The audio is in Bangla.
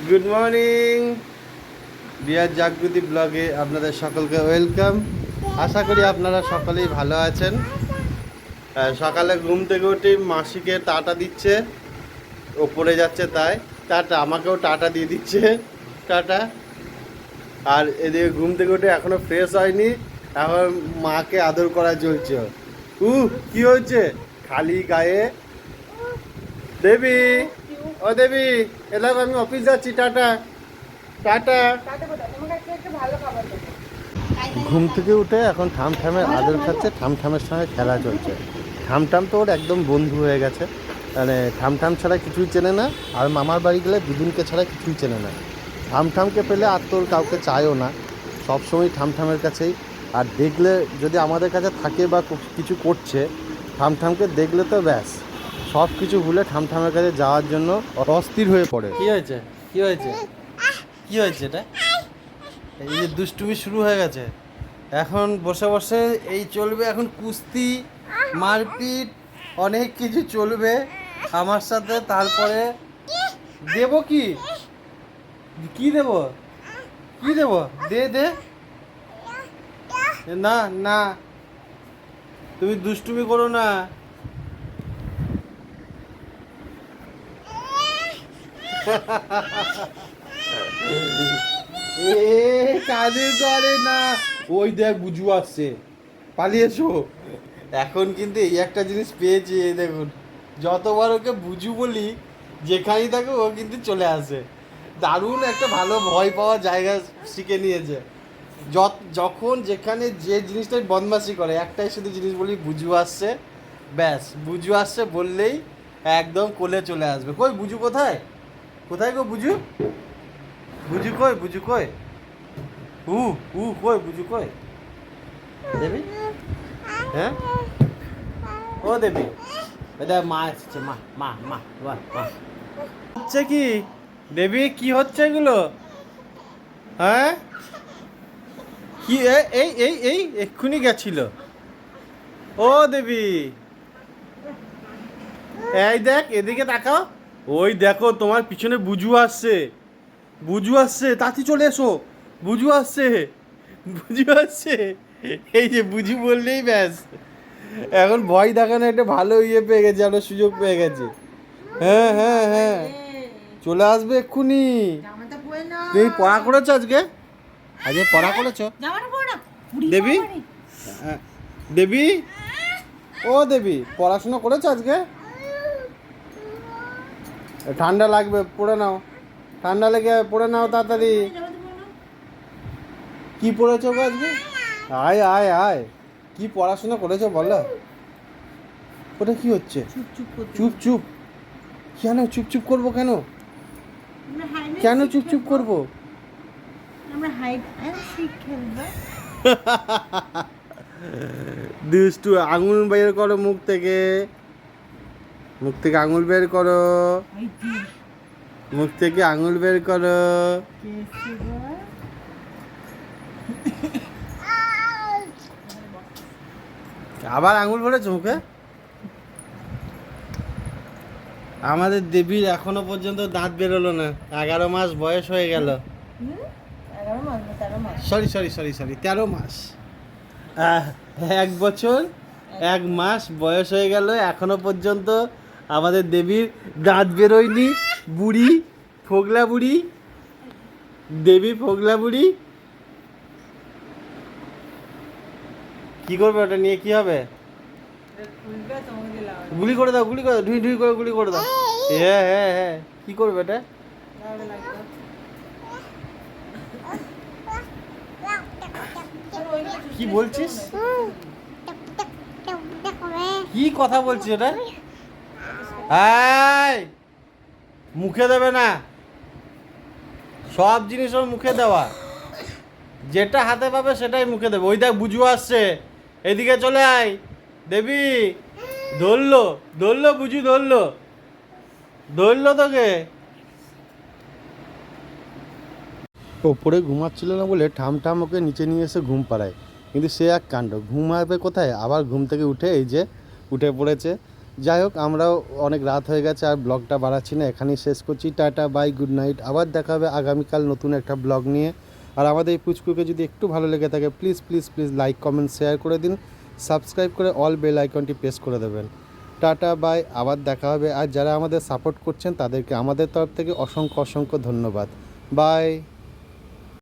গুড মর্নিং ডিয়ার জাগৃতি ব্লগে আপনাদের সকলকে ওয়েলকাম। আশা করি আপনারা সকলেই ভালো আছেন। সকালে ঘুম থেকে উঠে মাসিকে টাটা দিচ্ছে, ও পড়ে যাচ্ছে তাই টাটা, আমাকেও টাটা দিয়ে দিচ্ছে টাটা। আর এদিকে ঘুম থেকে উঠে এখনও ফ্রেশ হয়নি, এখন মাকে আদর করা চলছে। কি হয়েছে খালি গায়ে? দেবী, ও দেবী এলাম, আমি অফিস যাচ্ছি, টাটা টাটা। ঘুম থেকে উঠে এখন ঠামের আদর খাচ্ছে, ঠামের সঙ্গে খেলা চলছে। ঠাম তো ওর একদম বন্ধু হয়ে গেছে, মানে ঠাম ছাড়া কিছুই চেনে না। আর মামার বাড়ি গেলে দুদিনকে ছাড়া কিছুই চেনে না। ঠামকে পেলে আর তোর কাউকে চায়ও না, সবসময় ঠামের কাছেই। আর দেখলে যদি আমাদের কাছে থাকে বা কিছু করছে, ঠামকে দেখলে তো ব্যাস সব কিছু ভুলে ঠামের কাছে যাওয়ার জন্য অস্থির হয়ে পড়ে। কি হয়েছে কি হয়েছে কি হয়েছে? এটা এই যে দুষ্টুমি শুরু হয়ে গেছে। এখন বসে বসে এই চলবে, এখন কুস্তি মারপিট অনেক কিছু চলবে আমার সাথে। তারপরে দেব কি কি দেব কি দেব? দে দে। না না, তুমি দুষ্টুমি করো না। কাজে করে না। ওই দেখ বুঝু আসছে, পালিয়েছো। এখন কিন্তু এই একটা জিনিস পেয়েছি, এই দেখুন, যতবার ওকে বুঝু বলি যেখানেই থাকে ও কিন্তু চলে আসে। দারুণ একটা ভালো ভয় পাওয়া জায়গা শিখে নিয়েছে। যখন যেখানে যে জিনিসটাই বদমাশি করে, একটাই শুধু জিনিস বলি বুঝু আসছে, ব্যাস বুঝু আসছে বললেই একদম কোলে চলে আসবে। কই বুঝু কোথায়? কোথায় গো বুঝু? বুঝু কই? বুঝু কই? কই বুঝু কই? দেবী, হ্যাঁ ও দেবী, এটা মা এসেছে, মা মা মা মা মা। হচ্ছে কি দেবী, কি হচ্ছে এগুলো? হ্যাঁ কি এই এই এই এক্ষুনি গেছিল। ও দেবী, এই দেখ এদিকে তাকাও। ওই দেখো তোমার পিছনে বুঝু আসছে, বুঝু আসছে, তাড়াতাড়ি চলে এসো। বুঝু আসছে, বুঝু আসছে। এই যে বুঝু বললেই ব্যাস এখন ভয় দেখানো একটা ভালো পেয়ে গেছে, আমরা সুযোগ পেয়ে গেছে। হ্যাঁ হ্যাঁ হ্যাঁ, চলে আসবে এক্ষুনি। তুমি পড়া করেছো আজকে? আজকে পড়া করেছো দেবী? দেবী, ও দেবী, পড়াশোনা করেছো আজকে? ঠান্ডা লাগবে, পড়ে নাও, ঠান্ডা লেগে পড়ে নাও তাড়াতাড়ি। কি পড়েছো গো আজকে? আয় আয় আয়, কি পড়াশোনা করেছো বলো? ওটা কি হচ্ছে? চুপ চুপ কেন? চুপ করবো কেন? কেন চুপ করবো? দুষ্টু, আঙুল বের করো মুখ থেকে, মুখ থেকে আঙুল বের করো, মুখ থেকে আঙুল বের করো। আবার আঙুল ভরেছো মুখে? আমাদের দেবীর এখনো পর্যন্ত দাঁত বেরোলো না, 11 মাস বয়স হয়ে গেল। সরি 13 মাস, 1 বছর 1 মাস বয়স হয়ে গেল, এখনো পর্যন্ত আমাদের দেবীর দাঁত বেরোয়নি। বুড়ি, ফোগলা বুড়ি, দেবী ফোগলা বুড়ি। কি করবে ওটা নিয়ে? কি হবে? গুলি করে দাও, ঢুই ঢুই করে গুলি করে দাও। হ্যাঁ হ্যাঁ হ্যাঁ, কি করবে এটা? কি বলছিস? কি কথা বলছিস এটা? মুখে দেবে না, সব জিনিস ওর মুখে দেওয়া, যেটা হাতে পাবে সেটাই মুখে দেবে। ওই দেখ বুঝু আসছে, এদিকে চলে আয়। দেবী, ধরলো বুঝু, ধরলো তোকে। ওপরে ঘুমাচ্ছিল না বলে ঠাম ওকে নিচে নিয়ে এসে ঘুম পাড়ায়, কিন্তু সে এক কাণ্ড, ঘুমাবে কোথায়? আবার ঘুম থেকে উঠে এই যে উঠে পড়েছে। যাই হোক, আমরাও অনেক রাত হয়ে গেছে, আর ব্লগটা বাড়াচ্ছি না, এখানেই শেষ করছি। Tata, bye, good night. আবার দেখা হবে আগামীকাল নতুন একটা ব্লগ নিয়ে। আর আমাদের এই পুচকুকে যদি একটু ভালো লেগে থাকে please please please like, comment, share করে দিন। সাবস্ক্রাইব করে অল বেল আইকনটি প্রেস করে দেবেন। টাটা, বাই, আবার দেখা হবে। আর যারা আমাদের সাপোর্ট করছেন তাদেরকে আমাদের তরফ থেকে অসংখ্য অসংখ্য ধন্যবাদ। বাই।